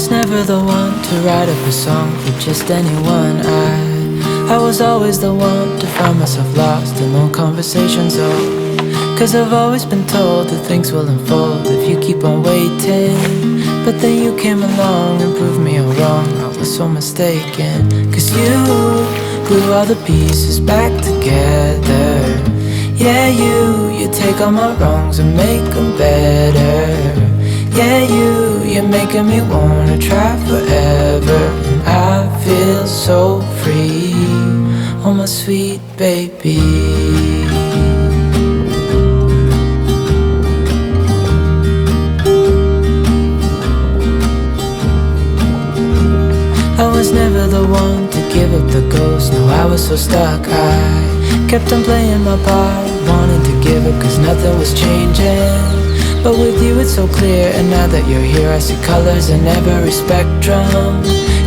was never the one to write up a song for just anyone. I was always the one to find myself lost in long conversations. Oh, 'cause I've always been told that things will unfold if you keep on waiting. But then you came along and proved me all wrong. I was so mistaken. 'Cause you glue all the pieces back together. Yeah, you take all my wrongs and make them better. Yeah, you're making me wanna try forever. And I feel so free, oh my sweet baby. I was never the one to give up the ghost. No, I was so stuck. I kept on playing my part, wanting to give up 'cause nothing was changing. But with you it's so clear, and now that you're here I see colors in every spectrum.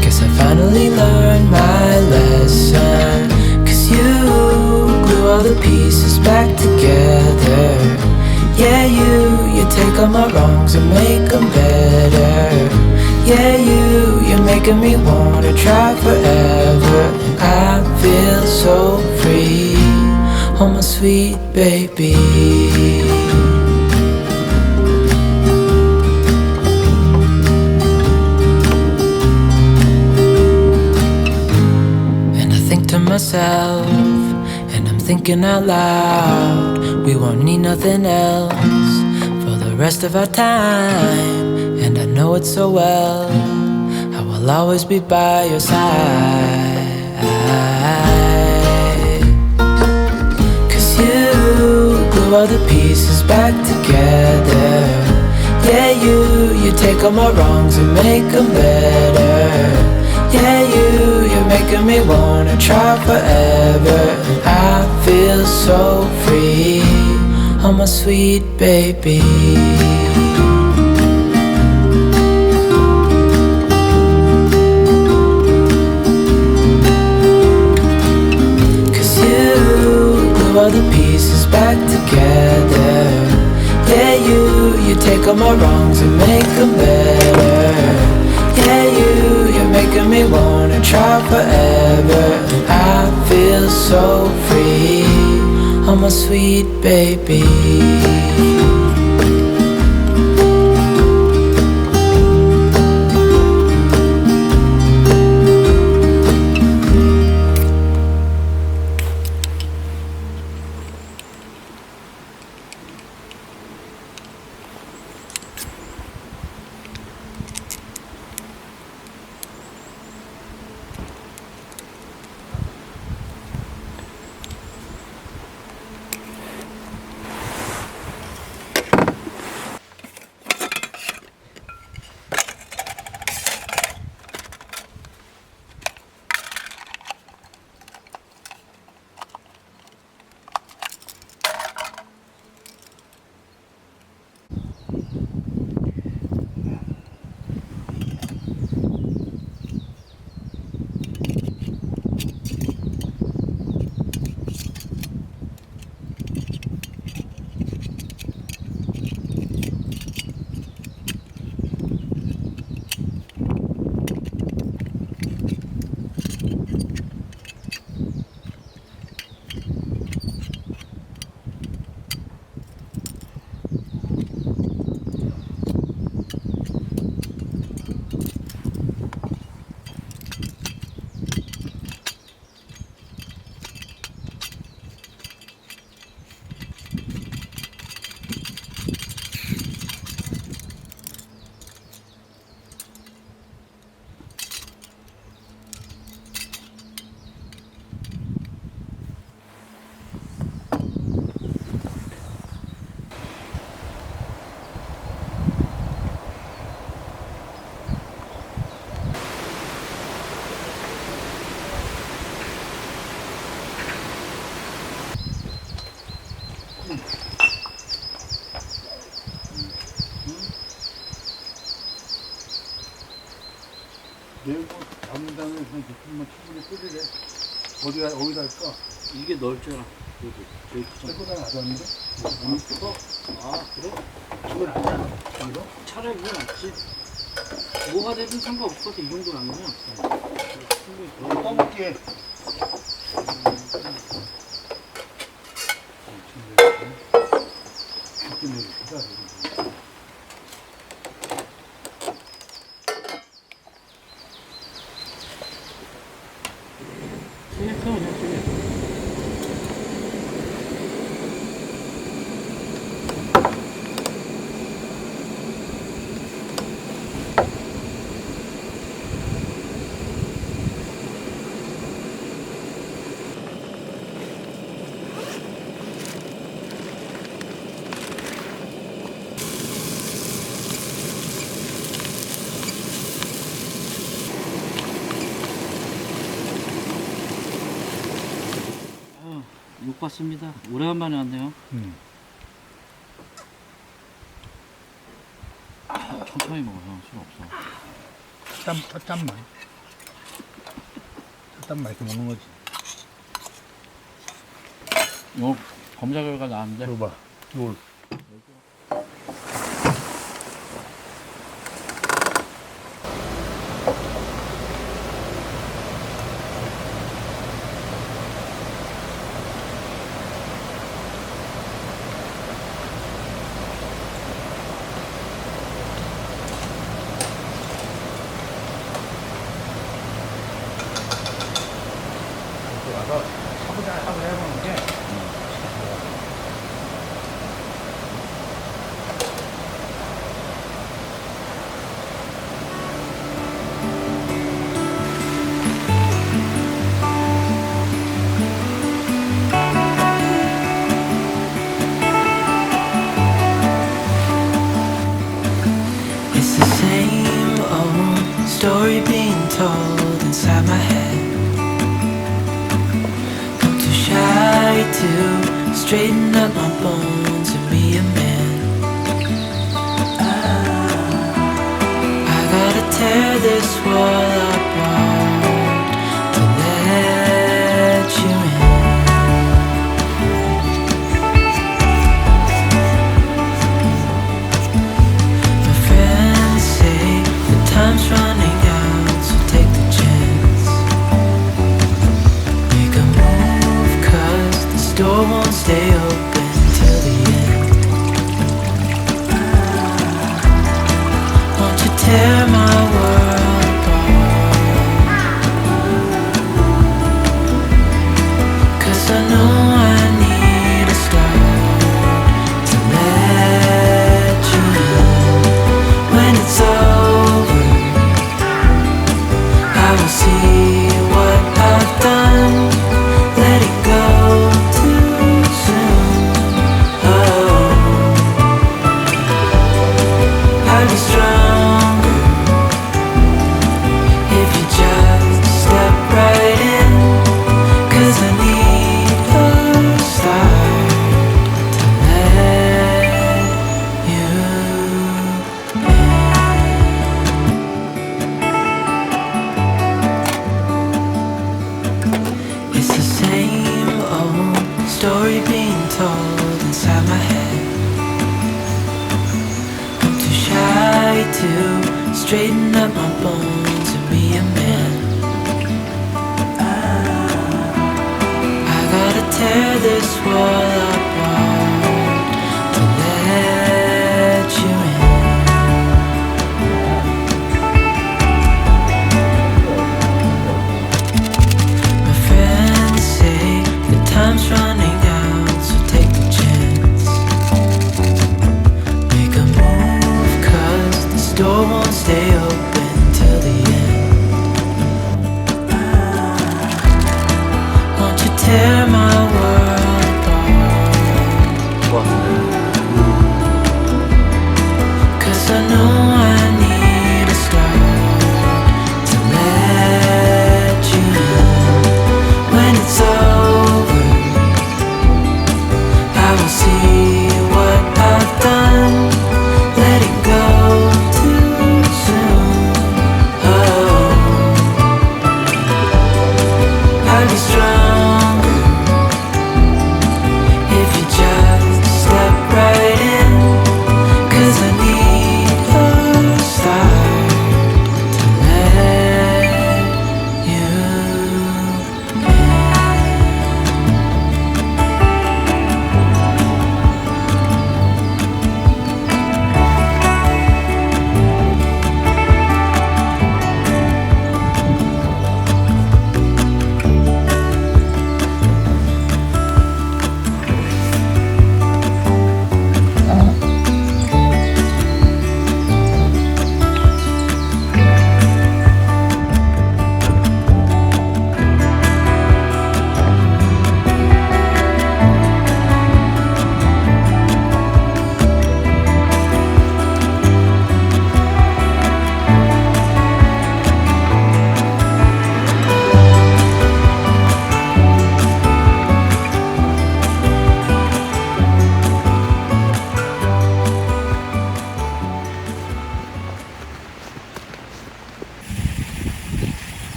Guess I finally learned my lesson. 'Cause you glue all the pieces back together. Yeah, you take all my wrongs and make them better. Yeah, you're making me wanna try forever. And I feel so free, oh my sweet baby. To myself, and I'm thinking out loud, we won't need nothing else for the rest of our time. And I know it so well, I will always be by your side. 'Cause you glue all the pieces back together. Yeah, you take all my wrongs and make them better. Yeah, you're making me wanna try forever. And I feel so free, oh my sweet baby. 'Cause you glue all the pieces back together. Yeah, you take all my wrongs and make them better. Yeah, you're making me wanna try forever. And I feel so free, oh my sweet baby. 내고 담은 다음에 그냥 제품만 충분히 끓이래. 어디다 할까? 이게 넓잖아. 여기 제일 크잖아. 생각보다 낮았는데? 아 그래? 이건 낫잖아. 이거? 차라리 이게 낫지. 뭐가 되든 상관없어서 이 정도 라면은 충분히 더 떠먹게. 못 봤습니다. 오래간만에 왔네요. 천천히 먹어, 형. 술 없어. 짠만 이렇게 먹는 거지. 검사 결과 나왔는데. 이거 봐. 이걸. 와서 사부작하고 해보는 게 It's the same old story being told inside my head. I'm too shy to straighten up my bones and be a man. I gotta tear this wall apart to let you in. My friends say the time's running out, so take the chance. Make a move, 'cause this door won't stay open till the end. Won't you tear my world apart? 'Cause I know I need a start to let you in. When it's over, I will see what I've done. Letting go too soon. Oh, I'll be stronger if you just step right in. 'Cause I need a start to let you in. It's the same old story being told inside my head. I'm too shy to straighten up my bones and be a man. I gotta tear this wall